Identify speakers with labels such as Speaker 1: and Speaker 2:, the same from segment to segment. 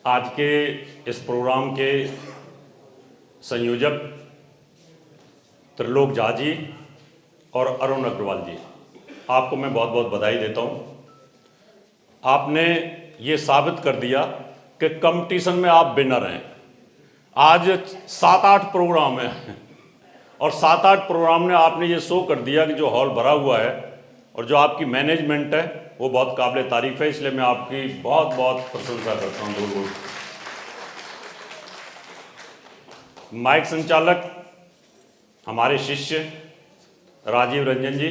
Speaker 1: आज के इस प्रोग्राम के संयोजक त्रिलोक झा जी और अरुण अग्रवाल जी, आपको मैं बहुत बहुत बधाई देता हूँ। आपने ये साबित कर दिया कि कंपटीशन में आप विनर हैं। आज 7-8 प्रोग्राम हैं और 7-8 प्रोग्राम ने आपने ये शो कर दिया कि जो हॉल भरा हुआ है और जो आपकी मैनेजमेंट है वो बहुत काबिल तारीफ है। इसलिए मैं आपकी बहुत बहुत प्रशंसा करता हूँ। बिल्कुल। माइक संचालक हमारे शिष्य राजीव रंजन जी,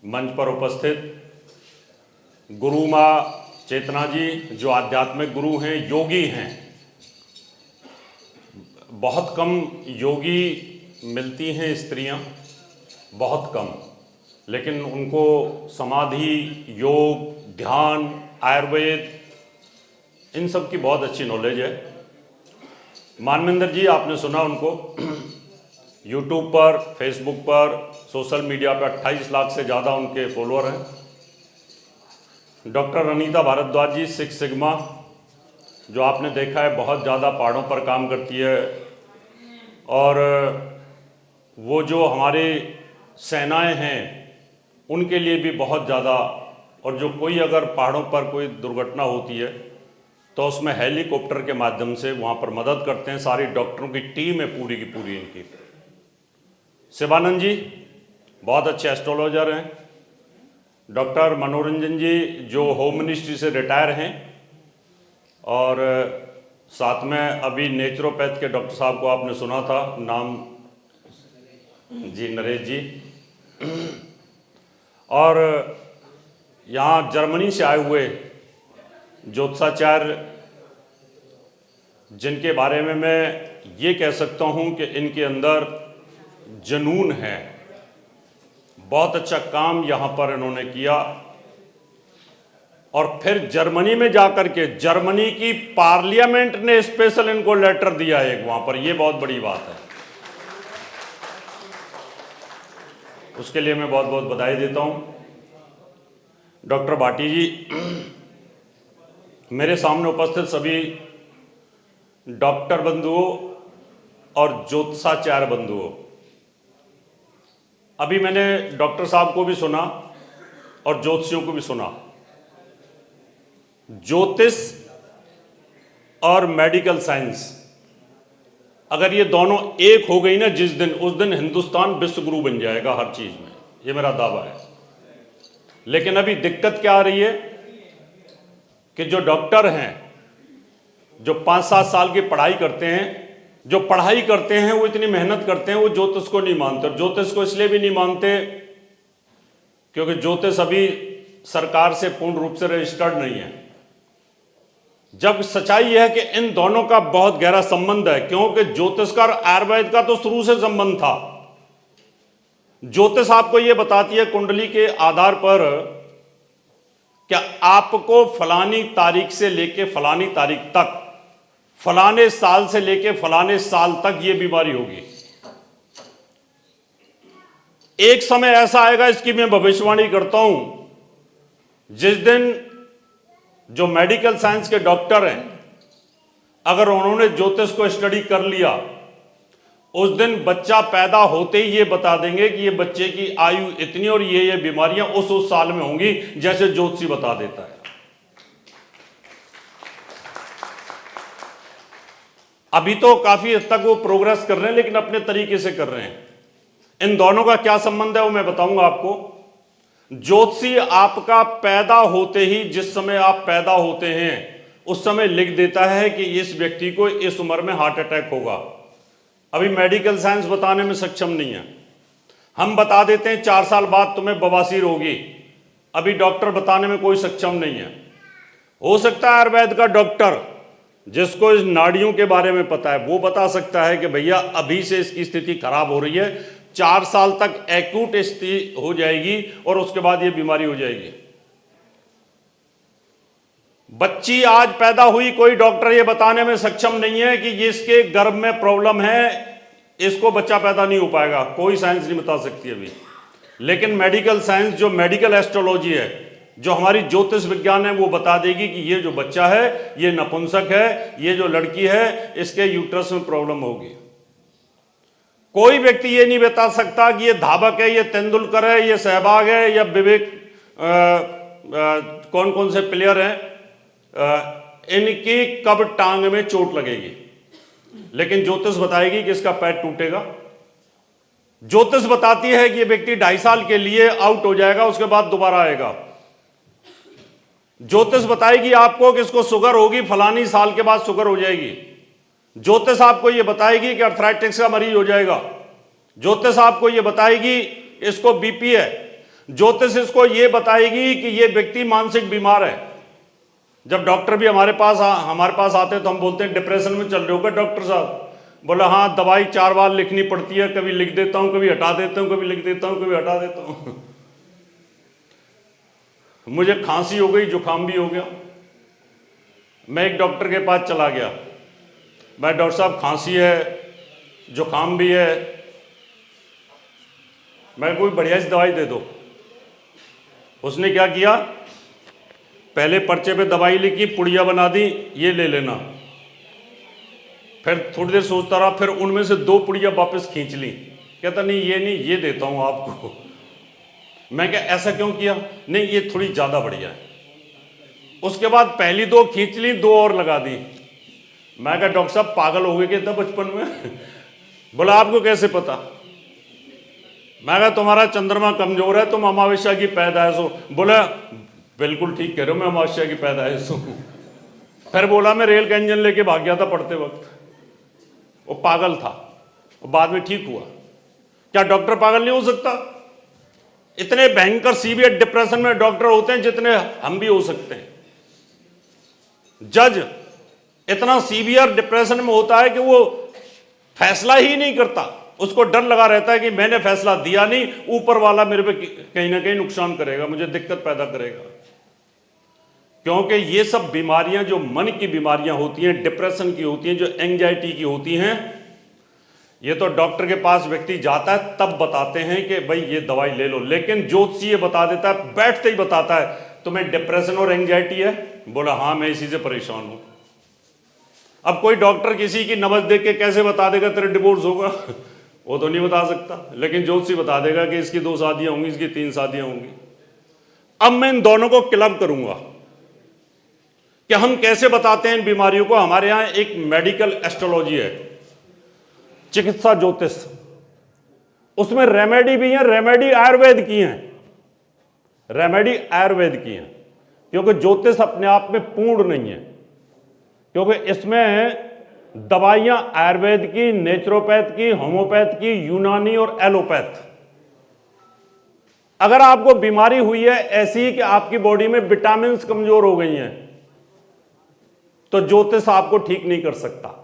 Speaker 1: मंच पर उपस्थित गुरु माँ चेतना जी जो आध्यात्मिक गुरु हैं, योगी हैं। बहुत कम योगी मिलती हैं स्त्रियां, बहुत कम, लेकिन उनको समाधि, योग, ध्यान, आयुर्वेद इन सब की बहुत अच्छी नॉलेज है। मानवेंद्र जी, आपने सुना उनको यूट्यूब पर, फेसबुक पर, सोशल मीडिया पर 28 लाख से ज़्यादा उनके फॉलोअर हैं। डॉक्टर अनीता भारद्वाज जी, सिक्स सिग्मा, जो आपने देखा है बहुत ज़्यादा पहाड़ों पर काम करती है। और वो जो हमारे सेनाएं हैं उनके लिए भी बहुत ज़्यादा, और जो कोई अगर पहाड़ों पर कोई दुर्घटना होती है तो उसमें हेलीकॉप्टर के माध्यम से वहाँ पर मदद करते हैं। सारी डॉक्टरों की टीम है पूरी की पूरी इनकी। शिवानंद जी बहुत अच्छे एस्ट्रोलॉजर हैं। डॉक्टर मनोरंजन जी जो होम मिनिस्ट्री से रिटायर हैं, और साथ में अभी नेचुरोपैथ के डॉक्टर साहब को आपने सुना था नाम जी, नरेश जी। और यहाँ जर्मनी से आए हुए ज्योतिषाचार्य, जिनके बारे में मैं ये कह सकता हूँ कि इनके अंदर जुनून है। बहुत अच्छा काम यहाँ पर इन्होंने किया। और फिर जर्मनी में जाकर के जर्मनी की पार्लियामेंट ने स्पेशल इनको लेटर दिया एक वहाँ पर, ये बहुत बड़ी बात है। उसके लिए मैं बहुत बहुत बधाई देता हूँ। डॉक्टर भाटी जी, मेरे सामने उपस्थित सभी डॉक्टर बंधुओं और ज्योतिषाचार्य बंधुओं, अभी मैंने डॉक्टर साहब को भी सुना और ज्योतिषियों को भी सुना। ज्योतिष और मेडिकल साइंस अगर ये दोनों एक हो गई ना जिस दिन, उस दिन हिंदुस्तान विश्व गुरु बन जाएगा हर चीज में, ये मेरा दावा है। लेकिन अभी दिक्कत क्या आ रही है कि जो डॉक्टर हैं, जो 5-7 साल की पढ़ाई करते हैं, जो पढ़ाई करते हैं, वो इतनी मेहनत करते हैं, वो ज्योतिष को नहीं मानते। और ज्योतिष को इसलिए भी नहीं मानते क्योंकि ज्योतिष अभी सरकार से पूर्ण रूप से रजिस्टर्ड नहीं है। जब सच्चाई यह है कि इन दोनों का बहुत गहरा संबंध है, क्योंकि ज्योतिष का और आयुर्वेद का तो शुरू से संबंध था। ज्योतिष आपको यह बताती है कुंडली के आधार पर क्या आपको फलानी तारीख से लेके फलानी तारीख तक, फलाने साल से लेके फलाने साल तक यह बीमारी होगी। एक समय ऐसा आएगा, इसकी मैं भविष्यवाणी करता हूं, जिस दिन जो मेडिकल साइंस के डॉक्टर हैं, अगर उन्होंने ज्योतिष को स्टडी कर लिया, उस दिन बच्चा पैदा होते ही ये बता देंगे कि ये बच्चे की आयु इतनी और ये बीमारियां उस साल में होंगी, जैसे ज्योतिषी बता देता है। अभी तो काफी हद तक वो प्रोग्रेस कर रहे हैं, लेकिन अपने तरीके से कर रहे हैं। इन दोनों का क्या संबंध है वो मैं बताऊंगा आपको। ज्योतिषी आपका पैदा होते ही, जिस समय आप पैदा होते हैं उस समय लिख देता है कि इस व्यक्ति को इस उम्र में हार्ट अटैक होगा। अभी मेडिकल साइंस बताने में सक्षम नहीं है। हम बता देते हैं 4 साल बाद तुम्हें बवासीर होगी, अभी डॉक्टर बताने में कोई सक्षम नहीं है। हो सकता है आयुर्वेद का डॉक्टर जिसको इस नाड़ियों के बारे में पता है वो बता सकता है कि भैया अभी से इसकी स्थिति खराब हो रही है, 4 साल तक एक्यूट स्थिति हो जाएगी और उसके बाद ये बीमारी हो जाएगी। बच्ची आज पैदा हुई, कोई डॉक्टर ये बताने में सक्षम नहीं है कि ये इसके गर्भ में प्रॉब्लम है, इसको बच्चा पैदा नहीं हो पाएगा, कोई साइंस नहीं बता सकती अभी। लेकिन मेडिकल साइंस, जो मेडिकल एस्ट्रोलॉजी है, जो हमारी ज्योतिष विज्ञान है वो बता देगी कि ये जो बच्चा है ये नपुंसक है, ये जो लड़की है इसके यूट्रस में प्रॉब्लम होगी। कोई व्यक्ति ये नहीं बता सकता कि ये धावक है, ये तेंदुलकर है, ये सहवाग है, या विवेक कौन कौन से प्लेयर हैं, इनकी कब टांग में चोट लगेगी। लेकिन ज्योतिष बताएगी कि इसका पैर टूटेगा। ज्योतिष बताती है कि ये व्यक्ति 2.5 साल के लिए आउट हो जाएगा, उसके बाद दोबारा आएगा। ज्योतिष बताएगी आपको कि इसको शुगर होगी, फलानी साल के बाद शुगर हो जाएगी। ज्योतिष आपको यह बताएगी कि अर्थराइटिस का मरीज हो जाएगा। ज्योतिष आपको यह बताएगी इसको बीपी है। ज्योतिष इसको यह बताएगी कि यह व्यक्ति मानसिक बीमार है। जब डॉक्टर भी हमारे पास आते हैं तो हम बोलते हैं डिप्रेशन में चल रहे हो क्या डॉक्टर साहब? बोला हाँ, दवाई 4 बार लिखनी पड़ती है, कभी लिख देता हूं, कभी हटा देता हूं, कभी लिख देता हूं, कभी हटा देता हूं। मुझे खांसी हो गई, जुकाम भी हो गया। मैं एक डॉक्टर के पास चला गया, मैं डॉक्टर साहब खांसी है, जुकाम भी है, मैं कोई बढ़िया सी दवाई दे दो। उसने क्या किया, पहले पर्चे पे दवाई लिखी, पुड़िया बना दी, ये ले लेना। फिर थोड़ी देर सोचता रहा, फिर उनमें से 2 पुड़िया वापस खींच ली। कहता नहीं ये नहीं, ये देता हूं आपको। मैं क्या ऐसा क्यों किया? नहीं ये थोड़ी ज्यादा बढ़िया है। उसके बाद पहली 2 खींच ली, 2 और लगा दी। मैं क्या डॉक्टर साहब पागल हो गए क्या था बचपन में? बोला आपको कैसे पता? मैं क्या तुम्हारा चंद्रमा कमजोर है, तुम अमावस्या की पैदाइश हो। बोला बिल्कुल ठीक कह रहे हो, मैं अमावस्या की पैदाइश हूं। फिर बोला मैं रेल का इंजन लेके भाग गया था पढ़ते वक्त। वो पागल था, वो बाद में ठीक हुआ। क्या डॉक्टर पागल नहीं हो सकता? इतने भयंकर सीवियर डिप्रेशन में डॉक्टर होते हैं जितने हम भी हो सकते हैं। जज इतना सीवियर डिप्रेशन में होता है कि वो फैसला ही नहीं करता। उसको डर लगा रहता है कि मैंने फैसला दिया नहीं, ऊपर वाला मेरे पे कहीं ना कहीं नुकसान करेगा, मुझे दिक्कत पैदा करेगा। क्योंकि ये सब बीमारियां जो मन की बीमारियां होती हैं, डिप्रेशन की होती हैं, जो एंजाइटी की होती हैं, ये तो डॉक्टर के पास व्यक्ति जाता है तब बताते हैं कि भाई ये दवाई ले लो। लेकिन ज्योतिषी ये बता देता है, बैठते ही बताता है तुम्हें डिप्रेशन और एंजाइटी है। बोला हाँ मैं इसी से परेशान हूं। अब कोई डॉक्टर किसी की नब्ज देख के कैसे बता देगा तेरे डिवोर्स होगा? वो तो नहीं बता सकता। लेकिन ज्योतिषी बता देगा कि इसकी 2 शादियां होंगी, इसकी 3 शादियां होंगी। अब मैं इन दोनों को क्लब करूंगा कि हम कैसे बताते हैं इन बीमारियों को। हमारे यहां एक मेडिकल एस्ट्रोलॉजी है, चिकित्सा ज्योतिष। उसमें रेमेडी भी है, रेमेडी आयुर्वेद की है, रेमेडी आयुर्वेद की है। क्योंकि ज्योतिष अपने आप में पूर्ण नहीं है, क्योंकि इसमें दवाइयां आयुर्वेद की, नेचुरोपैथ की, होम्योपैथ की, यूनानी और एलोपैथ। अगर आपको बीमारी हुई है ऐसी कि आपकी बॉडी में विटामिन कमजोर हो गई हैं, तो ज्योतिष आपको ठीक नहीं कर सकता।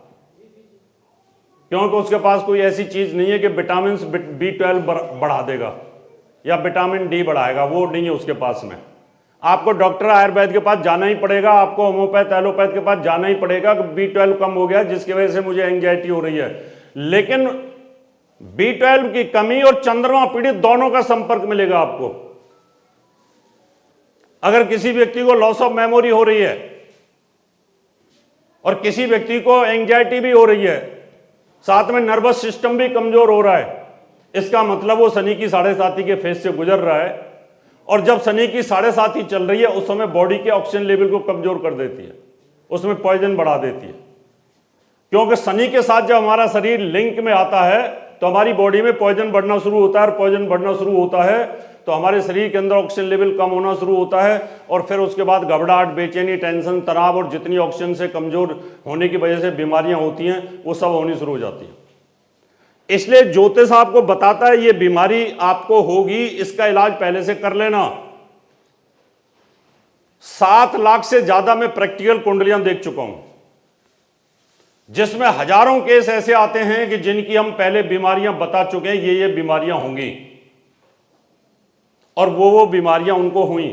Speaker 1: क्योंकि उसके पास कोई ऐसी चीज नहीं है कि विटामिन B12 बढ़ा देगा या विटामिन D बढ़ाएगा, वो नहीं है उसके पास में। आपको डॉक्टर आयुर्वेद के पास जाना ही पड़ेगा, आपको होम्योपैथ एलोपैथ के पास जाना ही पड़ेगा कि B12 कम हो गया जिसकी वजह से मुझे एंजाइटी हो रही है। लेकिन B12 की कमी और चंद्रमा पीड़ित दोनों का संपर्क मिलेगा आपको। अगर किसी व्यक्ति को लॉस ऑफ मेमोरी हो रही है और किसी व्यक्ति को एंजाइटी भी हो रही है, साथ में नर्वस सिस्टम भी कमजोर हो रहा है, इसका मतलब वो शनि की 7.5 के फेज से गुजर रहा है। और जब शनि की 7.5 चल रही है उस समय बॉडी के ऑक्सीजन लेवल को कमजोर कर देती है, उसमें पॉइजन बढ़ा देती है। क्योंकि शनि के साथ जब हमारा शरीर लिंक में आता है तो हमारी बॉडी में पॉइजन बढ़ना शुरू होता है, और पॉइजन बढ़ना शुरू होता है तो हमारे शरीर के अंदर ऑक्सीजन लेवल कम होना शुरू होता है। और फिर उसके बाद घबराहट, बेचैनी, टेंशन, तनाव और जितनी ऑक्सीजन से कमजोर होने की वजह से बीमारियां होती हैं वो सब होनी शुरू हो जाती हैं। इसलिए ज्योतिष आपको बताता है ये बीमारी आपको होगी, इसका इलाज पहले से कर लेना। 7 लाख से ज्यादा मैं प्रैक्टिकल कुंडलियां देख चुका हूं, जिसमें हजारों केस ऐसे आते हैं कि जिनकी हम पहले बीमारियां बता चुके हैं, ये बीमारियां होंगी, और वो बीमारियां उनको हुई।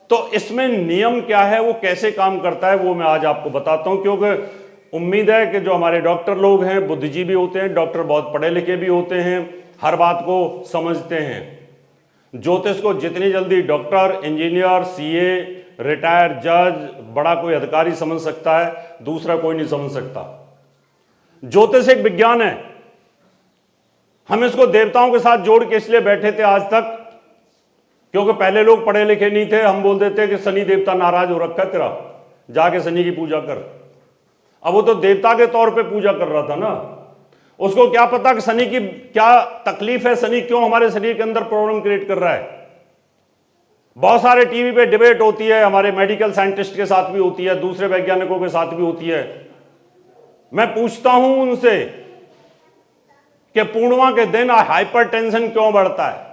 Speaker 1: तो इसमें नियम क्या है, वो कैसे काम करता है, वो मैं आज आपको बताता हूं। क्योंकि उम्मीद है कि जो हमारे डॉक्टर लोग हैं बुद्धिजीवी होते हैं, डॉक्टर बहुत पढ़े लिखे भी होते हैं, हर बात को समझते हैं। ज्योतिष को जितनी जल्दी डॉक्टर, इंजीनियर, सीए, रिटायर जज, बड़ा कोई अधिकारी समझ सकता है, दूसरा कोई नहीं समझ सकता। ज्योतिष एक विज्ञान है। हम इसको देवताओं के साथ जोड़ के इसलिए बैठे थे आज तक, क्योंकि पहले लोग पढ़े लिखे नहीं थे। हम बोलते थे कि शनि देवता नाराज हो रखा है तेरा, जाके शनि की पूजा कर। अब वो तो देवता के तौर पे पूजा कर रहा था ना, उसको क्या पता कि शनि की क्या तकलीफ है, शनि क्यों हमारे शरीर के अंदर प्रॉब्लम क्रिएट कर रहा है। बहुत सारे टीवी पे डिबेट होती है, हमारे मेडिकल साइंटिस्ट के साथ भी होती है, दूसरे वैज्ञानिकों के साथ भी होती है। मैं पूछता हूं उनसे कि पूर्णिमा के दिन हाइपरटेंशन क्यों बढ़ता है,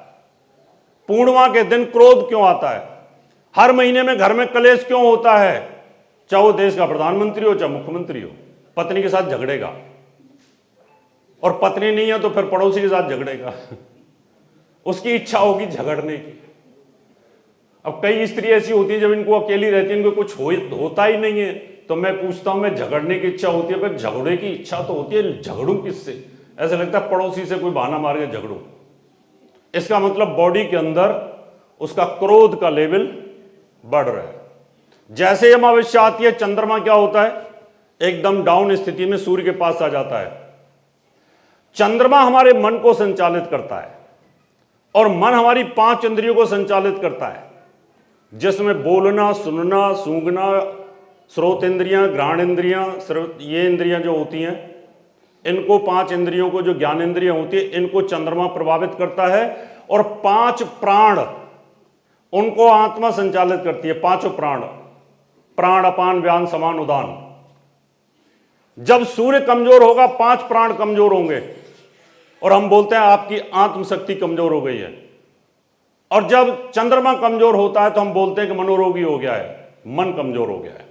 Speaker 1: पूर्णिमा के दिन क्रोध क्यों आता है, हर महीने में घर में कलेश क्यों होता है। चाहे वो देश का प्रधानमंत्री हो, चाहे मुख्यमंत्री हो, पत्नी के साथ झगड़ेगा, और पत्नी नहीं है तो फिर पड़ोसी के साथ झगड़ेगा। उसकी इच्छा होगी झगड़ने की। अब कई स्त्री ऐसी होती है जब इनको अकेली रहती है, इनको कुछ होता ही नहीं है, तो मैं पूछता हूं, मैं झगड़ने की इच्छा होती है, पर झगड़े की इच्छा तो होती है, झगड़ू किससे? ऐसा लगता है पड़ोसी से कोई बहाना मार के झगड़ू। इसका मतलब बॉडी के अंदर उसका क्रोध का लेवल बढ़ रहा है। जैसे अमावस्या आती है, चंद्रमा क्या होता है, एकदम डाउन स्थिति में सूर्य के पास आ जाता है। चंद्रमा हमारे मन को संचालित करता है, और मन हमारी 5 इंद्रियों को संचालित करता है, जिसमें बोलना, सुनना, सूंघना, श्रोत इंद्रियां, घ्राण इंद्रियां, ये इंद्रियां जो होती हैं, इनको 5 इंद्रियों को, जो ज्ञान इंद्रियां होती है, इनको चंद्रमा प्रभावित करता है। और 5 प्राण, उनको आत्मा संचालित करती है। 5 प्राण, प्राण अपान व्यान समान उदान। जब सूर्य कमजोर होगा, 5 प्राण कमजोर होंगे, और हम बोलते हैं आपकी आत्मशक्ति कमजोर हो गई है। और जब चंद्रमा कमजोर होता है तो हम बोलते हैं कि मनोरोगी हो गया है, मन कमजोर हो गया है।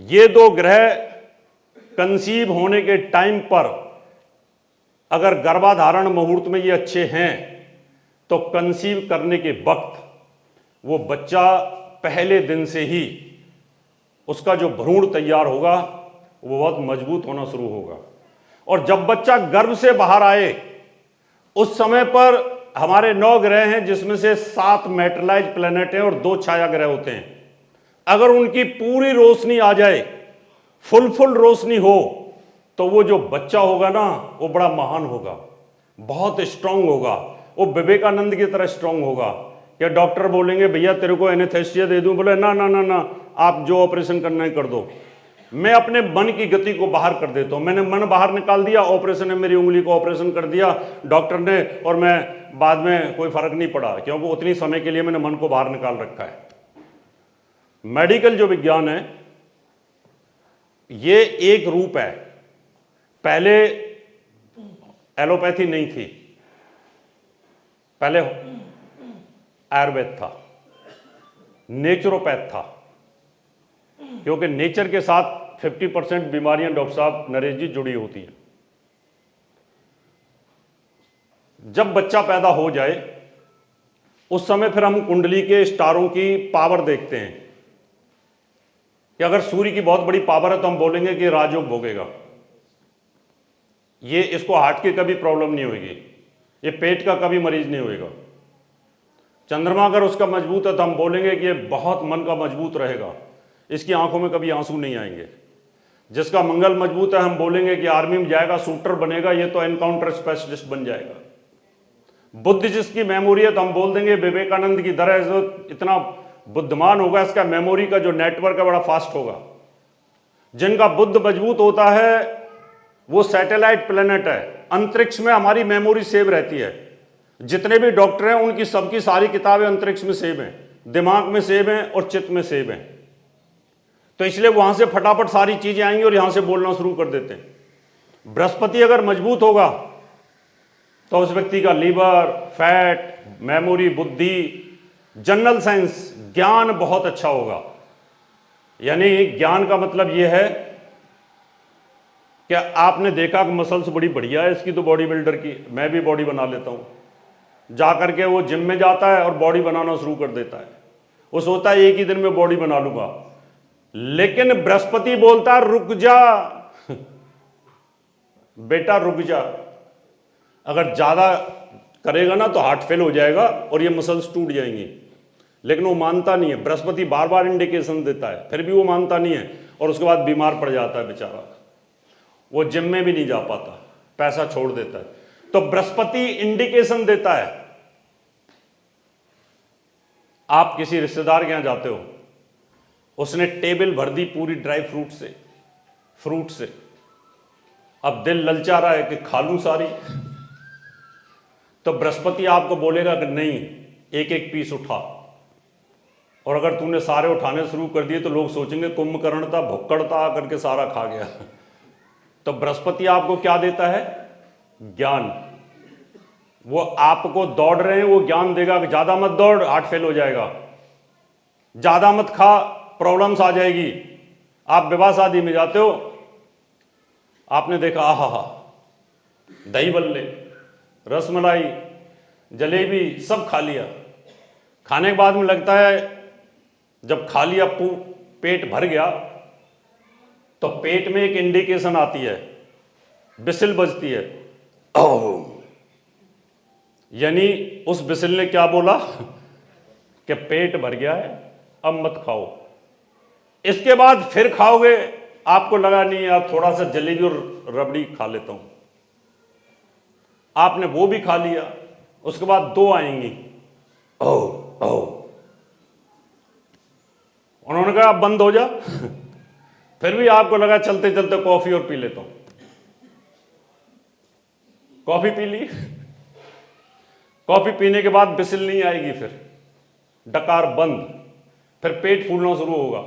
Speaker 1: ये 2 ग्रह कंसीव होने के टाइम पर अगर गर्भाधारण मुहूर्त में ये अच्छे हैं, तो कंसीव करने के वक्त वो बच्चा पहले दिन से ही उसका जो भ्रूण तैयार होगा वो बहुत मजबूत होना शुरू होगा। और जब बच्चा गर्भ से बाहर आए, उस समय पर हमारे 9 ग्रह हैं, जिसमें से 7 मैटरलाइज प्लैनेट हैं और 2 छाया ग्रह होते हैं। अगर उनकी पूरी रोशनी आ जाए, फुल रोशनी हो, तो वो जो बच्चा होगा ना, वो बड़ा महान होगा, बहुत स्ट्रांग होगा, वो विवेकानंद की तरह स्ट्रांग होगा। क्या डॉक्टर बोलेंगे भैया तेरे को एनेस्थेसिया दे दूं, बोले ना ना ना ना, आप जो ऑपरेशन करना है कर दो, मैं अपने मन की गति को बाहर कर देता हूं। मैंने मन बाहर निकाल दिया, ऑपरेशन ने मेरी उंगली को ऑपरेशन कर दिया डॉक्टर ने, और मैं बाद में कोई फर्क नहीं पड़ा, क्योंकि उतनी समय के लिए मैंने मन को बाहर निकाल रखा है। मेडिकल जो विज्ञान है, ये एक रूप है। पहले एलोपैथी नहीं थी, पहले आयुर्वेद था, नेचुरोपैथ था, क्योंकि नेचर के साथ 50% बीमारियां डॉक्टर साहब नरेश जी जुड़ी होती हैं। जब बच्चा पैदा हो जाए, उस समय फिर हम कुंडली के स्टारों की पावर देखते हैं कि अगर सूर्य की बहुत बड़ी पावर है तो हम बोलेंगे कि राजयोग भोगेगा, ये इसको हार्ट की कभी प्रॉब्लम नहीं होगी, ये पेट का कभी मरीज नहीं होएगा। चंद्रमा अगर उसका मजबूत है तो हम बोलेंगे कि ये बहुत मन का मजबूत रहेगा, इसकी आंखों में कभी आंसू नहीं आएंगे। जिसका मंगल मजबूत है, हम बोलेंगे कि आर्मी में जाएगा, शूटर बनेगा, ये तो एनकाउंटर स्पेशलिस्ट बन जाएगा। बुद्धि जिसकी मेमोरी है, तो हम बोल देंगे विवेकानंद की तरह जो इतना बुद्धिमान होगा, इसका मेमोरी का जो नेटवर्क है बड़ा फास्ट होगा। जिनका बुद्ध मजबूत होता है वो सैटेलाइट प्लेनेट है, अंतरिक्ष में हमारी मेमोरी सेव रहती है। जितने भी डॉक्टर हैं उनकी सबकी सारी किताबें अंतरिक्ष में सेव हैं, दिमाग में सेव हैं और चित्त में सेव हैं। तो इसलिए वहां से फटाफट सारी चीजें आएंगी और यहां से बोलना शुरू कर देते हैं। बृहस्पति अगर मजबूत होगा तो उस व्यक्ति का लीवर, फैट, मेमोरी, बुद्धि, जनरल साइंस, ज्ञान बहुत अच्छा होगा। यानी ज्ञान का मतलब यह है कि आपने देखा कि मसल्स बड़ी बढ़िया है इसकी, तो बॉडी बिल्डर की, मैं भी बॉडी बना लेता हूं। जाकर के वो जिम में जाता है और बॉडी बनाना शुरू कर देता है। वो सोचता है एक ही दिन में बॉडी बना लूंगा, लेकिन बृहस्पति बोलता है रुक जा बेटा रुक जा। अगर ज्यादा करेगा ना तो हार्ट फेल हो जाएगा और ये मसल्स टूट जाएंगी, लेकिन वो मानता नहीं है। बृहस्पति बार बार इंडिकेशन देता है, फिर भी वो मानता नहीं है और उसके बाद बीमार पड़ जाता है बेचारा। वो जिम में भी नहीं जा पाता, पैसा छोड़ देता है। तो बृहस्पति इंडिकेशन देता है। आप किसी रिश्तेदार के यहां जाते हो, उसने टेबल भर दी पूरी ड्राई फ्रूट से, अब दिल ललचा रहा है कि खा लूं सारी, तो बृहस्पति आपको बोलेगा कि नहीं, एक एक पीस उठा। और अगर तूने सारे उठाने शुरू कर दिए तो लोग सोचेंगे कुंभकर्ण था, भुक्कड़ था, आकर के सारा खा गया। तो बृहस्पति आपको क्या देता है? ज्ञान। वो आपको दौड़ रहे हैं, वो ज्ञान देगा कि ज्यादा मत दौड़, हार्ट फेल हो जाएगा, ज्यादा मत खा, प्रॉब्लम्स आ जाएगी। आप विवाह शादी में जाते हो, आपने देखा आहा, दही बल्ले, रसमलाई, जलेबी सब खा लिया। खाने के बाद में लगता है जब खा लिया, पेट भर गया, तो पेट में एक इंडिकेशन आती है, बिसिल बजती है, यानी उस बिसिल ने क्या बोला कि पेट भर गया है, अब मत खाओ। इसके बाद फिर खाओगे, आपको लगा नहीं आप थोड़ा सा जलेबी और रबड़ी खा लेता हूं, आपने वो भी खा लिया। उसके बाद दो आएंगी, उन्होंने कहा अब बंद हो जा। फिर भी आपको लगा चलते चलते कॉफी और पी लेता हूं, कॉफी पी ली। कॉफी पीने के बाद बिसिल नहीं आएगी, फिर डकार बंद, फिर पेट फूलना शुरू होगा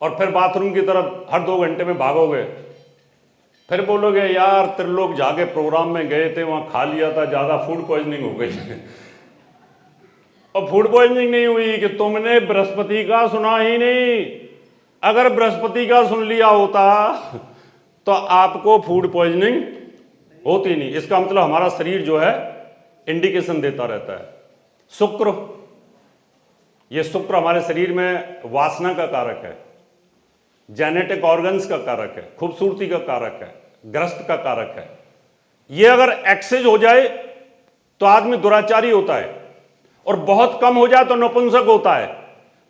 Speaker 1: और फिर बाथरूम की तरफ हर 2 घंटे में भागोगे। फिर बोलोगे यार त्रिलोक जाके प्रोग्राम में गए थे, वहां खा लिया था, ज्यादा फूड पॉइजनिंग हो गई। और फूड पॉइजनिंग नहीं हुई कि तुमने बृहस्पति का सुना ही नहीं। अगर बृहस्पति का सुन लिया होता तो आपको फूड पॉइजनिंग होती नहीं। इसका मतलब हमारा शरीर जो है इंडिकेशन देता रहता है। शुक्र, ये शुक्र हमारे शरीर में वासना का कारक है, जेनेटिक ऑर्गन्स का कारक है, खूबसूरती का कारक है, ग्रस्त का कारक है। ये अगर एक्सेज हो जाए तो आदमी दुराचारी होता है, और बहुत कम हो जाए तो नपुंसक होता है।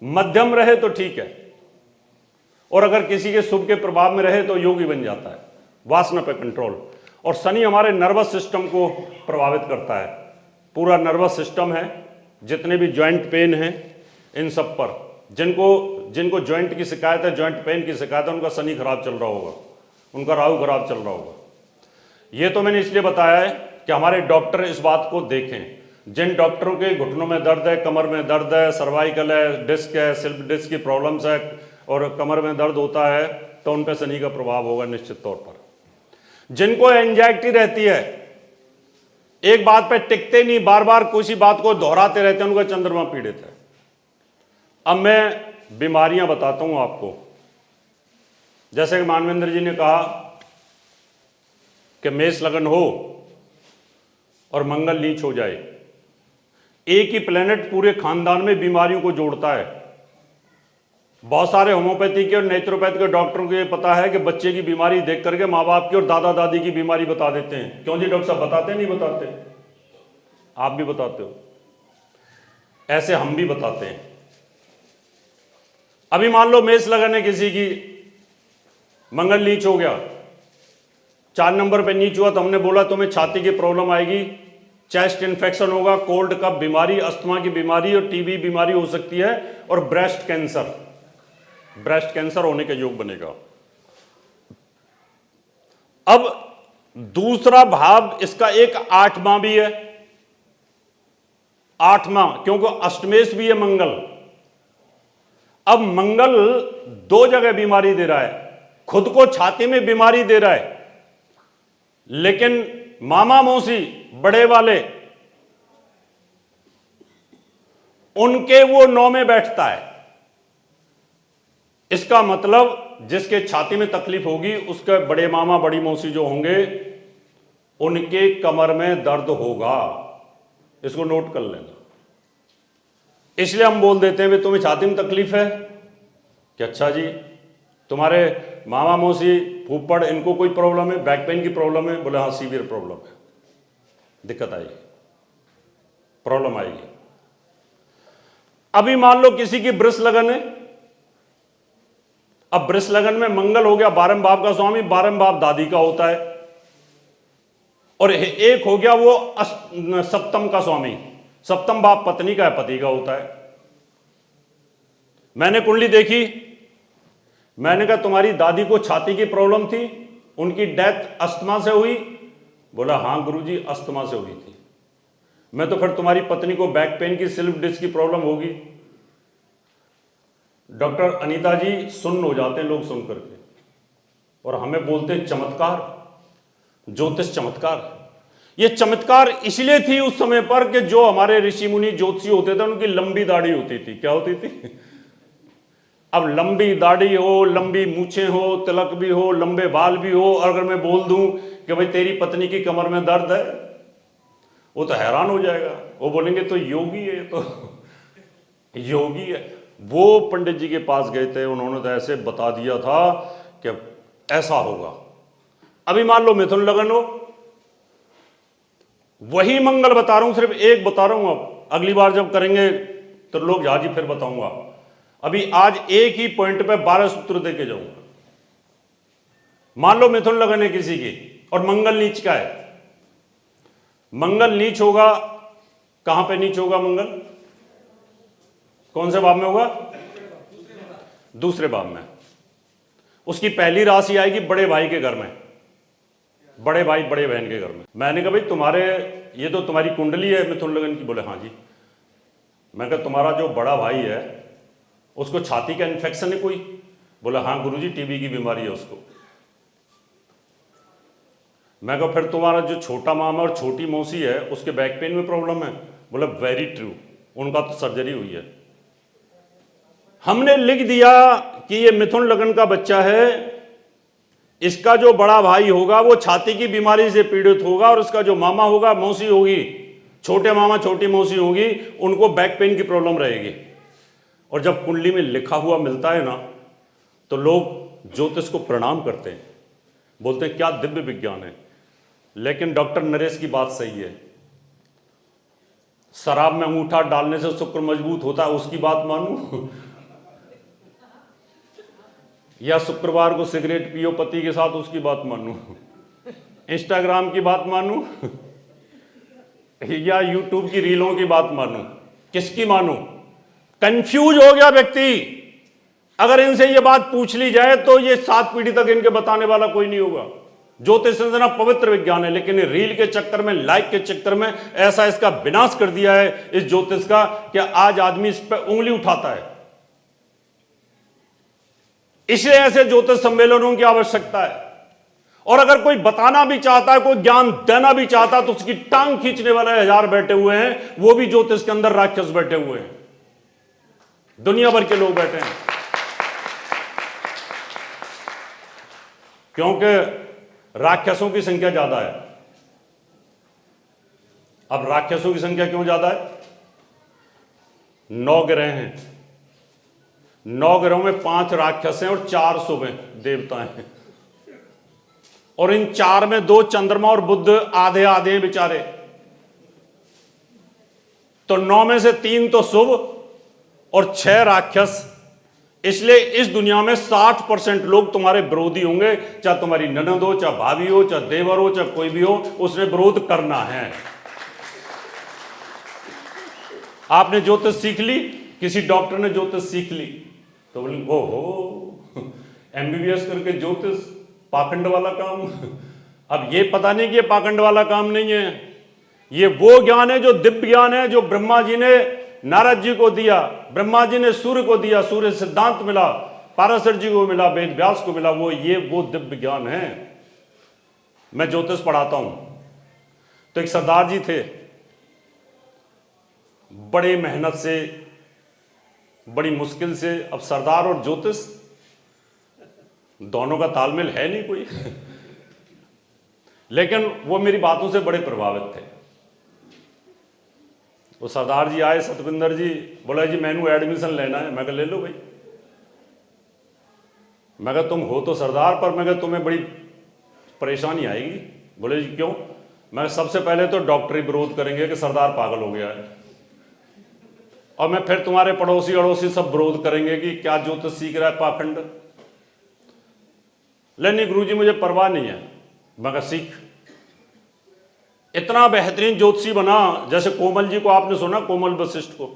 Speaker 1: मध्यम रहे तो ठीक है, और अगर किसी के शुभ के प्रभाव में रहे तो योगी बन जाता है। वासना पे कंट्रोल। और शनि हमारे नर्वस सिस्टम को प्रभावित करता है, पूरा नर्वस सिस्टम है, जितने भी जॉइंट पेन हैं इन सब पर, जिनको जॉइंट की शिकायत है, जॉइंट पेन की शिकायत है, उनका शनि खराब चल रहा होगा, उनका राहु खराब चल रहा होगा। ये तो मैंने इसलिए बताया है कि हमारे डॉक्टर इस बात को देखें। जिन डॉक्टरों के घुटनों में दर्द है, कमर में दर्द है, सर्वाइकल है, डिस्क है, स्लिप डिस्क की प्रॉब्लम्स है और कमर में दर्द होता है, तो उन पर शनि का प्रभाव होगा निश्चित तौर पर। जिनको एंजाइटी रहती है, एक बात पे टिकते नहीं, बार बार किसी बात को दोहराते रहते हैं, उनका चंद्रमा पीड़ित है। अब मैं बीमारियां बताता हूं आपको। जैसे कि मानवेंद्र जी ने कहा कि मेष लगन हो और मंगल नीच हो जाए, एक ही प्लेनेट पूरे खानदान में बीमारियों को जोड़ता है। बहुत सारे होम्योपैथी के और नेचुरोपैथ के डॉक्टरों को ये पता है कि बच्चे की बीमारी देख करके माँ बाप की और दादा दादी की बीमारी बता देते हैं। क्यों जी डॉक्टर साहब? बताते नहीं बताते? आप भी बताते हो, ऐसे हम भी बताते हैं। अभी मान लो मेष लगन है किसी की, मंगल नीच हो गया, 4 नंबर पे नीच हुआ, तो हमने बोला तुम्हें छाती की प्रॉब्लम आएगी, चेस्ट इन्फेक्शन होगा, कोल्ड कफ बीमारी, अस्थमा की बीमारी और टीबी बीमारी हो सकती है, और ब्रेस्ट कैंसर होने के योग बनेगा। अब दूसरा भाव इसका एक 8वां भी है, 8वां, क्योंकि अष्टमेश भी है मंगल। अब मंगल 2 जगह बीमारी दे रहा है, खुद को छाती में बीमारी दे रहा है, लेकिन मामा मौसी बड़े वाले उनके वो 9 में बैठता है। इसका मतलब जिसके छाती में तकलीफ होगी, उसके बड़े मामा बड़ी मौसी जो होंगे, उनके कमर में दर्द होगा। इसको नोट कर लेना। इसलिए हम बोल देते हैं भाई तुम्हें छाती में तकलीफ है कि अच्छा जी, तुम्हारे मामा मौसी फूफड़ इनको कोई प्रॉब्लम है, बैक पेन की प्रॉब्लम है? बोले हाँ सीवियर प्रॉब्लम है, दिक्कत आई। प्रॉब्लम आएगी। अभी मान लो किसी की वृष लगन है, अब वृष लगन में मंगल हो गया 12वें भाव का स्वामी, 12वें भाव दादी का होता है, और एक हो गया वो सप्तम का स्वामी, सप्तम भाव पत्नी का है, पति का होता है। मैंने कुंडली देखी, मैंने कहा तुम्हारी दादी को छाती की प्रॉब्लम थी, उनकी डेथ अस्थमा से हुई? बोला हाँ गुरुजी अस्थमा से हुई थी। मैं तो फिर तुम्हारी पत्नी को बैक पेन की, स्लिप डिस्क की प्रॉब्लम होगी। डॉक्टर अनीता जी सुन्न हो जाते हैं लोग सुन करके, और हमें बोलते हैं चमत्कार, ज्योतिष चमत्कार। ये चमत्कार इसलिए थी उस समय पर कि जो हमारे ऋषि मुनि ज्योतिषी होते थे उनकी लंबी दाढ़ी होती थी। क्या होती थी? अब लंबी दाढ़ी हो, लंबी मूछें हो, तिलक भी हो, लंबे बाल भी हो, और अगर मैं बोल दूं कि भाई तेरी पत्नी की कमर में दर्द है, वो तो हैरान हो जाएगा। वो बोलेंगे तो योगी है, तो योगी है। वो पंडित जी के पास गए थे, उन्होंने तो ऐसे बता दिया था कि ऐसा होगा। अभी मान लो मिथुन लगन हो, वही मंगल बता रहा हूं, सिर्फ एक बता रहा हूं। अब अगली बार जब करेंगे तो लोग जी फिर बताऊंगा। अभी आज एक ही पॉइंट पे 12 सूत्र दे के जाऊंगा। मान लो मिथुन लगन है किसी की और मंगल नीच का है। मंगल नीच होगा, कहां पे नीच होगा मंगल? कौन से भाव में होगा? दूसरे भाव में। उसकी पहली राशि आएगी बड़े भाई के घर में, बड़े भाई बड़े बहन के घर में। मैंने कहा भाई तुम्हारे, ये तो तुम्हारी कुंडली है मिथुन लगन की। बोले हाँ जी। मैं कहा तुम्हारा जो बड़ा भाई है उसको छाती का इन्फेक्शन है कोई? बोला हाँ गुरुजी टीबी की बीमारी है उसको। मैं कहा फिर तुम्हारा जो छोटा मामा और छोटी मौसी है उसके बैक पेन में प्रॉब्लम है? बोला वेरी ट्रू, उनका तो सर्जरी हुई है। हमने लिख दिया कि ये मिथुन लगन का बच्चा है, इसका जो बड़ा भाई होगा वो छाती की बीमारी से पीड़ित होगा, और इसका जो मामा होगा, मौसी होगी, छोटे मामा छोटी मौसी होगी, उनको बैक पेन की प्रॉब्लम रहेगी। और जब कुंडली में लिखा हुआ मिलता है ना, तो लोग ज्योतिष को प्रणाम करते हैं, बोलते हैं क्या दिव्य विज्ञान है। लेकिन डॉक्टर नरेश की बात सही है, शराब में अंगूठा डालने से शुक्र मजबूत होता है, उसकी बात मानूं? या शुक्रवार को सिगरेट पियो पति के साथ, उसकी बात मानूं? इंस्टाग्राम की बात मानूं? या यूट्यूब की रीलों की बात मानूं? किसकी मानूं? कंफ्यूज हो गया व्यक्ति। अगर इनसे ये बात पूछ ली जाए तो ये 7 पीढ़ी तक इनके बताने वाला कोई नहीं होगा। ज्योतिष इतना पवित्र विज्ञान है, लेकिन रील के चक्कर में, लाइक के चक्कर में ऐसा इसका विनाश कर दिया है इस ज्योतिष का कि आज आदमी इस पर उंगली उठाता है। इसलिए ऐसे ज्योतिष सम्मेलनों की आवश्यकता है। और अगर कोई बताना भी चाहता है, कोई ज्ञान देना भी चाहता है, तो उसकी टांग खींचने वाले 1000 बैठे हुए हैं, वो भी ज्योतिष के अंदर राक्षस बैठे हुए हैं, दुनिया भर के लोग बैठे हैं। क्योंकि राक्षसों की संख्या ज्यादा है। अब राक्षसों की संख्या क्यों ज्यादा है? 9 ग्रह हैं, 9 ग्रहों में 5 राक्षस हैं और 4 शुभ देवता हैं, और इन 4 में 2 चंद्रमा और बुध आधे आधे हैं बेचारे। तो 9 में से 3 तो शुभ और 6 राक्षस। इसलिए इस दुनिया में 60% लोग तुम्हारे विरोधी होंगे, चाहे तुम्हारी ननद हो, चाहे भाभी हो, चाहे देवर हो, चाहे कोई भी हो, उसने विरोध करना है। आपने ज्योतिष सीख ली, किसी डॉक्टर ने ज्योतिष सीख ली, तो बोले ओहो MBBS करके ज्योतिष, पाखंड वाला काम। अब ये पता नहीं कि ये पाखंड वाला काम नहीं है, ये वो ज्ञान है जो दिव्य ज्ञान है, जो ब्रह्मा जी ने नारद जी को दिया, ब्रह्मा जी ने सूर्य को दिया, सूर्य सिद्धांत मिला, पाराशर जी को मिला, वेद व्यास को मिला, वो दिव्य ज्ञान है। मैं ज्योतिष पढ़ाता हूं, तो एक सरदार जी थे, बड़े मेहनत से, बड़ी मुश्किल से। अब सरदार और ज्योतिष दोनों का तालमेल है नहीं कोई लेकिन वो मेरी बातों से बड़े प्रभावित थे। वो सरदार जी आए, सतविंदर जी, बोला जी मैंने एडमिशन लेना है। मैं कहा ले लो भाई। मैं कहा तुम हो तो सरदार, पर मैं कहा तुम्हें बड़ी परेशानी आएगी। बोले जी क्यों? मैं सबसे पहले तो डॉक्टरी विरोध करेंगे कि सरदार पागल हो गया है, और मैं फिर तुम्हारे पड़ोसी अड़ोसी सब विरोध करेंगे कि क्या ज्योतिष सीख रहा है पाखंड। लेनी गुरुजी मुझे परवाह नहीं है, मगर सीख। इतना बेहतरीन ज्योतिषी बना, जैसे कोमल जी को आपने सुना, कोमल वशिष्ठ को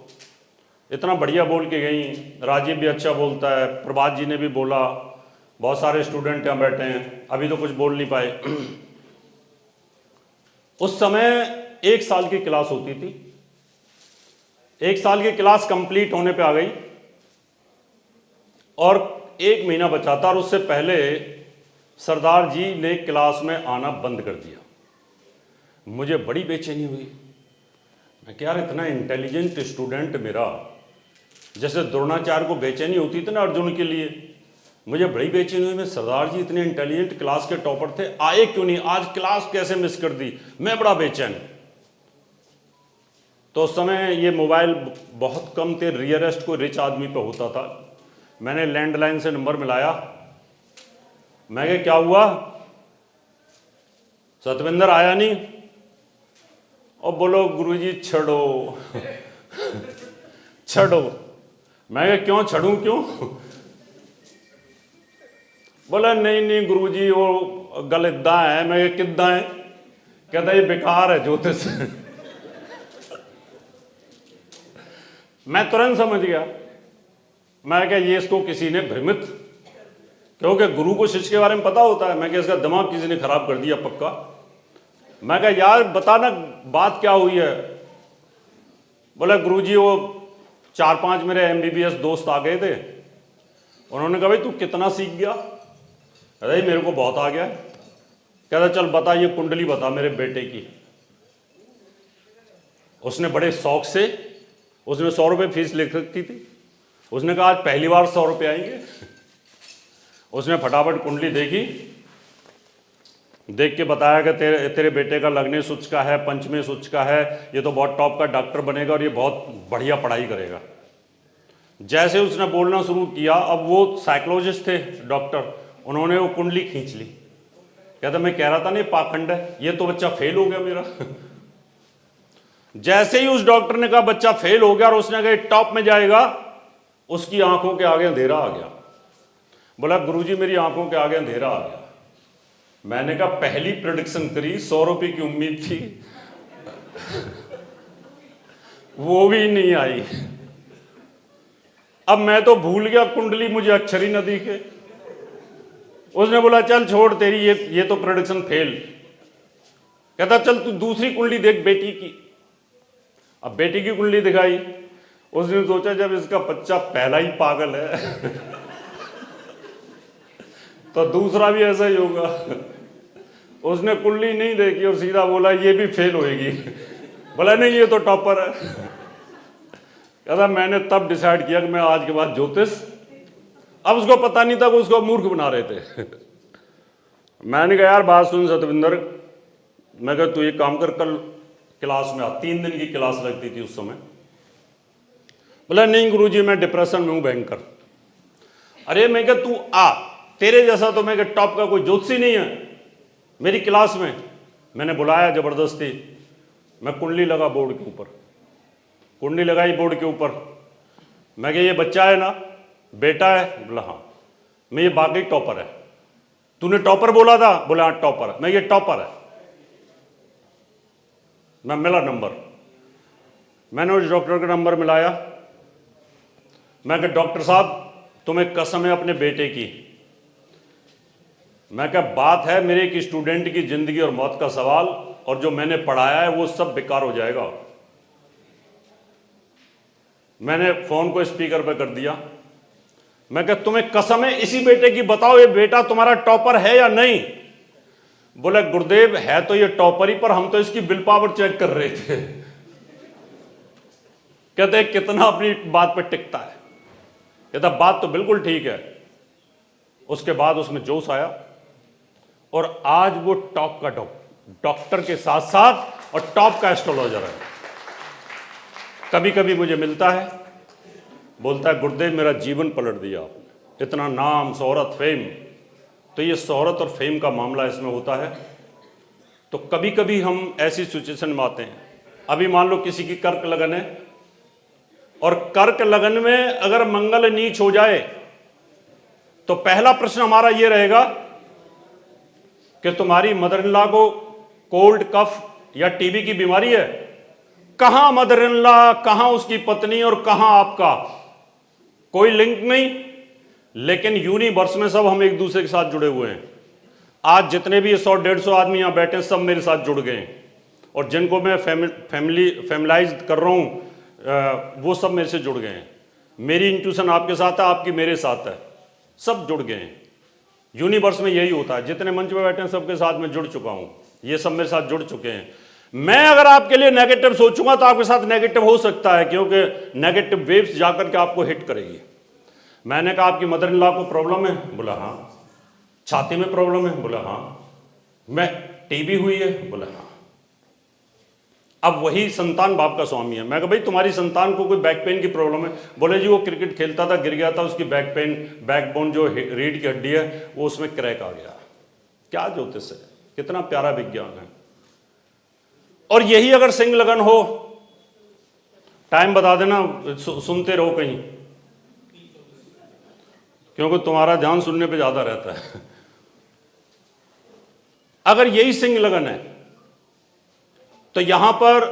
Speaker 1: इतना बढ़िया बोल के गई, राजीव भी अच्छा बोलता है, प्रभात जी ने भी बोला, बहुत सारे स्टूडेंट यहाँ बैठे हैं, अभी तो कुछ बोल नहीं पाए। उस समय 1 साल की क्लास होती थी, 1 साल की क्लास कंप्लीट होने पे आ गई और 1 महीना बचा था, और उससे पहले सरदार जी ने क्लास में आना बंद कर दिया। मुझे बड़ी बेचैनी हुई, मैं क्या यार इतना इंटेलिजेंट स्टूडेंट मेरा, जैसे द्रोणाचार्य को बेचैनी होती थी ना अर्जुन के लिए, मुझे बड़ी बेचैनी हुई। मैं सरदार जी इतने इंटेलिजेंट क्लास के टॉपर थे, आए क्यों नहीं, आज क्लास कैसे मिस कर दी, मैं बड़ा बेचैन। तो उस समय ये मोबाइल बहुत कम थे, रियरेस्ट कोई रिच आदमी पे होता था। मैंने लैंडलाइन से नंबर मिलाया, मैं क्या हुआ, सतविंदर आया नहीं, और बोलो गुरुजी छड़ो छड़ो। मैं क्यों छड़ूं, क्यों? बोला नहीं गुरुजी वो गलत है। मैं किद्दा है? कहता ये बेकार है ज्योतिष। मैं तुरंत समझ गया, मैं क्या ये इसको किसी ने भ्रमित, क्योंकि गुरु को शिष्य के बारे में पता होता है, मैं क्या इसका दिमाग किसी ने खराब कर दिया पक्का। मैं क्या यार बताना बात क्या हुई है। बोला गुरुजी वो 4-5 मेरे MBBS दोस्त आ गए थे, उन्होंने कहा भाई तू कितना सीख गया? अरे मेरे को बहुत आ गया। कहता चल बता, ये कुंडली बता मेरे बेटे की। उसने बड़े शौक से, उसने 100 रुपये फीस लिख रखी थी, उसने कहा आज पहली बार 100 रुपये आएंगे। उसने फटाफट कुंडली देखी, देख के बताया कि तेरे बेटे का लग्ने सूच का है, पंचमे सूच का है, ये तो बहुत टॉप का डॉक्टर बनेगा और ये बहुत बढ़िया पढ़ाई करेगा। जैसे उसने बोलना शुरू किया, अब वो साइकोलॉजिस्ट थे डॉक्टर, उन्होंने वो कुंडली खींच ली। कहता मैं कह रहा था नहीं पाखंड है, ये तो बच्चा फेल हो गया मेरा। जैसे ही उस डॉक्टर ने कहा बच्चा फेल हो गया और उसने कहा टॉप में जाएगा, उसकी आंखों के आगे अंधेरा आ गया। बोला गुरुजी मेरी आंखों के आगे अंधेरा आ गया। मैंने कहा पहली प्रेडिक्शन करी, 100 रुपये की उम्मीद थी, वो भी नहीं आई। अब मैं तो भूल गया कुंडली, मुझे अक्षर ही न दिखे। उसने बोला चल छोड़ तेरी ये तो प्रेडिक्शन फेल। कहता चल तू दूसरी कुंडली देख बेटी की। अब बेटी की कुंडली दिखाई, उसने सोचा जब इसका बच्चा पहला ही पागल है तो दूसरा भी ऐसा ही होगा। उसने कुंडली नहीं देखी और सीधा बोला ये भी फेल होएगी। बोला नहीं ये तो टॉपर है। कहता मैंने तब डिसाइड किया कि मैं आज के बाद ज्योतिष, अब उसको पता नहीं था कि उसको मूर्ख बना रहे थे। मैंने कहा यार बात सुन सतविंदर, मैं कहा तू एक काम कर, कल क्लास में आ। 3 दिन की क्लास लगती थी उस समय। बोला नहीं गुरुजी मैं डिप्रेशन में हूं भयंकर। अरे मैं कहा तू आ, तेरे जैसा तो मैं टॉप का कोई ज्योतिषी नहीं है मेरी क्लास में। मैंने बुलाया जबरदस्ती, मैं कुंडली लगा बोर्ड के ऊपर, कुंडली लगाई बोर्ड के ऊपर। मैं कहा ये बच्चा है ना, बेटा है? बोला हाँ। मैं ये बाकी टॉपर है। तूने टॉपर बोला था? बोला हाँ टॉपर है। मैं ये टॉपर है। मैं मिला नंबर, मैंने उस डॉक्टर का नंबर मिलाया। मैं कहा डॉक्टर साहब तुम्हें कसम है अपने बेटे की। मैं कहा बात है मेरे एक स्टूडेंट की जिंदगी और मौत का सवाल, और जो मैंने पढ़ाया है वो सब बेकार हो जाएगा। मैंने फोन को स्पीकर पर कर दिया। मैं कहा तुम्हें कसम है इसी बेटे की, बताओ ये बेटा तुम्हारा टॉपर है या नहीं? बोले गुरुदेव है तो ये टॉपर ही, पर हम तो इसकी विल पावर चेक कर रहे थे। कहते कितना अपनी बात पे टिकता है। कहता बात तो बिल्कुल ठीक है। उसके बाद उसमें जोश आया और आज वो टॉप का डॉक्टर के साथ साथ और टॉप का एस्ट्रोलॉजर है। कभी कभी मुझे मिलता है, बोलता है गुरुदेव मेरा जीवन पलट दिया आपने, इतना नाम शोहरत फेम। तो ये शोहरत और फेम का मामला इसमें होता है। तो कभी कभी हम ऐसी सिचुएशन में आते हैं, अभी मान लो किसी की कर्क लगन है और कर्क लगन में अगर मंगल नीच हो जाए तो पहला प्रश्न हमारा यह रहेगा कि तुम्हारी मदर इन लॉ को कोल्ड कफ या टीबी की बीमारी है। कहां मदर इन लॉ, कहां उसकी पत्नी और कहां आपका, कोई लिंक नहीं, लेकिन यूनिवर्स में सब हम एक दूसरे के साथ जुड़े हुए हैं। आज जितने भी 100-150 आदमी यहां बैठे सब मेरे साथ जुड़ गए हैं, और जिनको मैं फैमिलाइज कर रहा हूं वो सब मेरे से जुड़ गए हैं। मेरी इंट्यूशन आपके साथ है, आपकी मेरे साथ है, सब जुड़ गए हैं। यूनिवर्स में यही होता है, जितने मंच में बैठे हैं सबके साथ मैं जुड़ चुका हूं, ये सब मेरे साथ जुड़ चुके हैं। मैं अगर आपके लिए नेगेटिव सोचूंगा तो आपके साथ नेगेटिव हो सकता है, क्योंकि नेगेटिव वेव्स जाकर के आपको हिट करेगी। मैंने कहा आपकी मदर इन लॉ को प्रॉब्लम है, बोला हाँ। छाती में प्रॉब्लम है, बोला हाँ। मैं टीबी हुई है, बोला हाँ। अब वही संतान बाप का स्वामी है। मैं कहा भाई तुम्हारी संतान को कोई बैक पेन की प्रॉब्लम है, बोले जी वो क्रिकेट खेलता था, गिर गया था, उसकी बैक पेन, बैकबोन जो रीढ़ की हड्डी है वो उसमें क्रैक आ गया। क्या ज्योतिष है, कितना प्यारा विज्ञान है। और यही अगर सिंह लगन हो, टाइम बता देना, सुनते रहो कहीं, क्योंकि तुम्हारा ध्यान सुनने पे ज्यादा रहता है। अगर यही सिंह लगन है तो यहां पर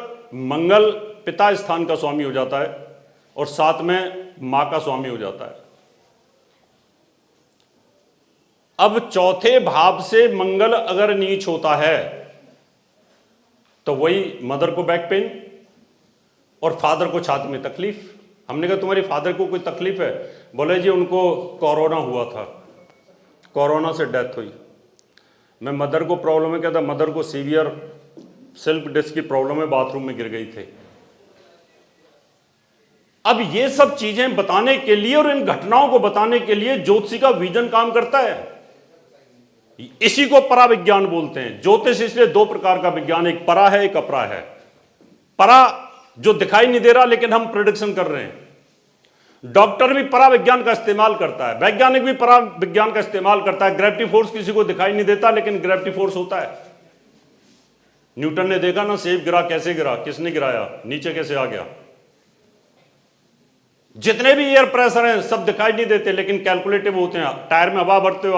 Speaker 1: मंगल पिता स्थान का स्वामी हो जाता है और साथ में मां का स्वामी हो जाता है। अब चौथे भाव से मंगल अगर नीच होता है तो वही मदर को बैक पेन और फादर को छाती में तकलीफ। हमने कहा तुम्हारी फादर को कोई तकलीफ है, बोले जी उनको कोरोना हुआ था, कोरोना से डेथ हुई। मैं मदर को प्रॉब्लम है, कहता मदर को सीवियर सेल्फ डिस्क की प्रॉब्लम है, बाथरूम में गिर गई थी। अब ये सब चीजें बताने के लिए और इन घटनाओं को बताने के लिए ज्योतिषी का विजन काम करता है। इसी को पराविज्ञान बोलते हैं। ज्योतिष इसलिए दो प्रकार का विज्ञान, एक परा है, एक अपरा है। परा जो दिखाई नहीं दे रहा लेकिन हम प्रेडिक्शन कर रहे हैं। डॉक्टर भी पराविज्ञान का इस्तेमाल करता है, वैज्ञानिक भी पराविज्ञान का इस्तेमाल करता है। ग्रेविटी फोर्स किसी को दिखाई नहीं देता लेकिन ग्रेविटी फोर्स होता है। न्यूटन ने देखा ना सेब गिरा, कैसे गिरा, किसने गिराया, नीचे कैसे आ गया। जितने भी एयर प्रेशर हैं सब दिखाई नहीं देते लेकिन कैलकुलेटिव होते हैं। टायर में हवा भरते हो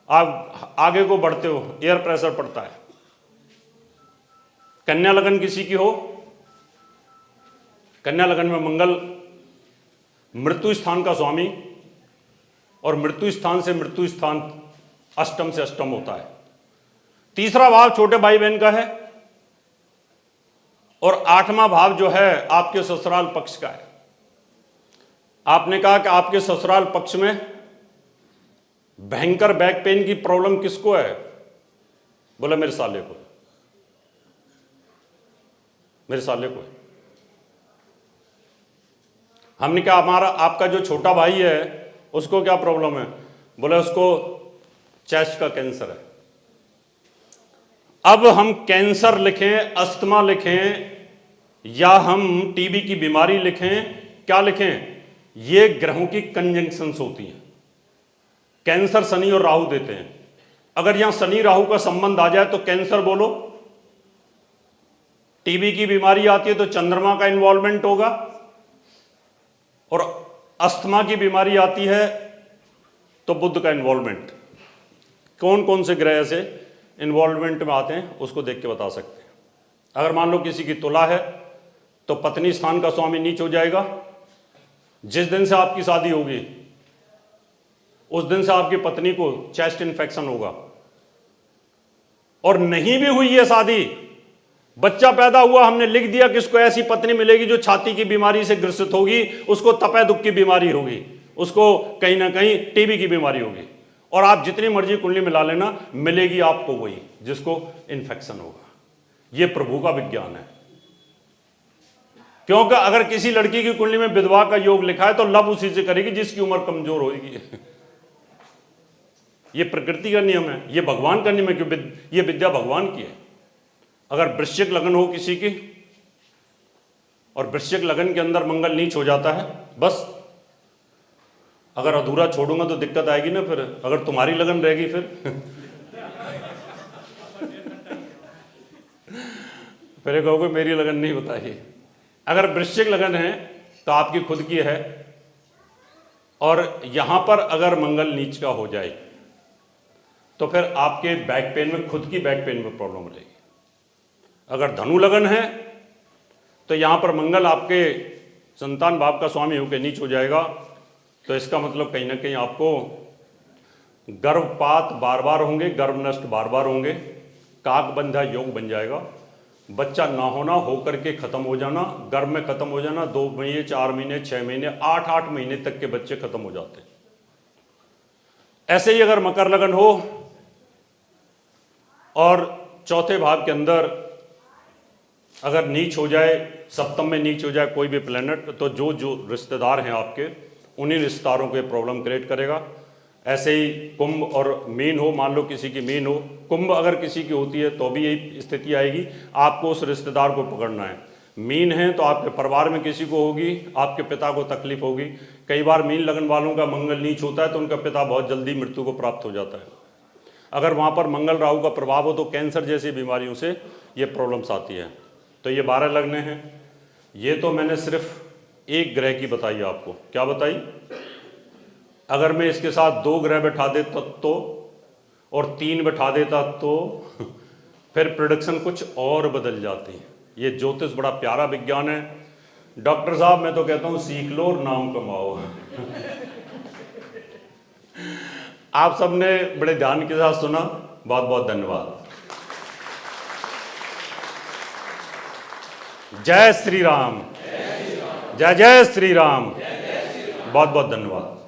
Speaker 1: आप आगे को बढ़ते हो, एयर प्रेशर पड़ता है। कन्या लगन किसी की हो, कन्या लगन में मंगल मृत्यु स्थान का स्वामी, और मृत्यु स्थान से मृत्यु स्थान अष्टम से अष्टम होता है। तीसरा भाव छोटे भाई बहन का है और आठवां भाव जो है आपके ससुराल पक्ष का है। आपने कहा कि आपके ससुराल पक्ष में भयंकर बैक पेन की प्रॉब्लम किसको है, बोला मेरे साले को, मेरे साले को। हमने कहा हमारा आपका जो छोटा भाई है उसको क्या प्रॉब्लम है, बोला उसको चेस्ट का कैंसर है। अब हम कैंसर लिखें, अस्थमा लिखें या हम टीबी की बीमारी लिखें, क्या लिखें, ये ग्रहों की कंजंक्शंस होती हैं। कैंसर शनि और राहु देते हैं। अगर यहां शनि राहु का संबंध आ जाए तो कैंसर बोलो, टीबी की बीमारी आती है तो चंद्रमा का इन्वॉल्वमेंट होगा, और अस्थमा की बीमारी आती है तो बुध का इन्वॉल्वमेंट। कौन कौन से ग्रह से इन्वॉल्वमेंट में आते हैं उसको देख के बता सकते हैं। अगर मान लो किसी की तुला है तो पत्नी स्थान का स्वामी नीच हो जाएगा। जिस दिन से आपकी शादी होगी उस दिन से आपकी पत्नी को चेस्ट इन्फेक्शन होगा, और नहीं भी हुई है शादी, बच्चा पैदा हुआ, हमने लिख दिया कि इसको ऐसी पत्नी मिलेगी जो छाती की बीमारी से ग्रसित होगी, उसको तपे दुख की बीमारी होगी, उसको कहीं ना कहीं टीबी की बीमारी होगी, और आप जितनी मर्जी कुंडली मिला लेना मिलेगी आपको वही जिसको इन्फेक्शन होगा। यह प्रभु का विज्ञान है। क्योंकि अगर किसी लड़की की कुंडली में विधवा का योग लिखा है तो लव उसी से करेगी जिसकी उम्र कमजोर होगी। यह प्रकृति का नियम है, यह भगवान का नियम है, क्योंकि यह विद्या भगवान की है। अगर वृश्चिक लगन हो किसी की और वृश्चिक लगन के अंदर मंगल नीच हो जाता है, बस अगर अधूरा छोड़ूंगा तो दिक्कत आएगी ना। फिर अगर तुम्हारी लगन रहेगी फिर फिर कहोगे मेरी लगन नहीं बताइए। अगर वृश्चिक लगन है तो आपकी खुद की है, और यहां पर अगर मंगल नीच का हो जाए तो फिर आपके बैक पेन में, खुद की बैक पेन में प्रॉब्लम रहेगी। अगर धनु लगन है तो यहां पर मंगल आपके संतान भाव का स्वामी होकर नीच हो जाएगा, तो इसका मतलब कहीं ना कहीं आपको गर्भपात बार बार होंगे, गर्भ नष्ट बार बार होंगे, काकबंधा योग बन जाएगा, बच्चा ना होना, होकर के खत्म हो जाना, गर्भ में खत्म हो जाना, 2 महीने 4 महीने 6 महीने 8 महीने तक के बच्चे खत्म हो जाते हैं। ऐसे ही अगर मकर लगन हो और चौथे भाव के अंदर अगर नीच हो जाए, सप्तम में नीच हो जाए कोई भी प्लेनेट, तो जो रिश्तेदार हैं आपके, उन्हीं रिश्तेदारों को ये प्रॉब्लम क्रिएट करेगा। ऐसे ही कुंभ और मीन हो, मान लो किसी की मीन हो, कुंभ अगर किसी की होती है तो भी यही स्थिति आएगी, आपको उस रिश्तेदार को पकड़ना है। मीन है तो आपके परिवार में किसी को होगी, आपके पिता को तकलीफ होगी। कई बार मीन लगन वालों का मंगल नीच होता है तो उनका पिता बहुत जल्दी मृत्यु को प्राप्त हो जाता है। अगर वहाँ पर मंगल राहु का प्रभाव हो तो कैंसर जैसी बीमारियों से ये प्रॉब्लम्स आती है। तो ये 12 लगने हैं। ये तो मैंने सिर्फ एक ग्रह की बताई आपको। क्या बताई? अगर मैं इसके साथ 2 ग्रह बैठा देता तो, और 3 बैठा देता तो फिर प्रोडक्शन कुछ और बदल जाती है। ये ज्योतिष बड़ा प्यारा विज्ञान है। डॉक्टर साहब मैं तो कहता हूँ सीख लो और नाम कमाओ। आप सबने बड़े ध्यान के साथ सुना, बहुत बहुत धन्यवाद। जय श्री राम, जय जय श्री राम, बहुत बहुत धन्यवाद।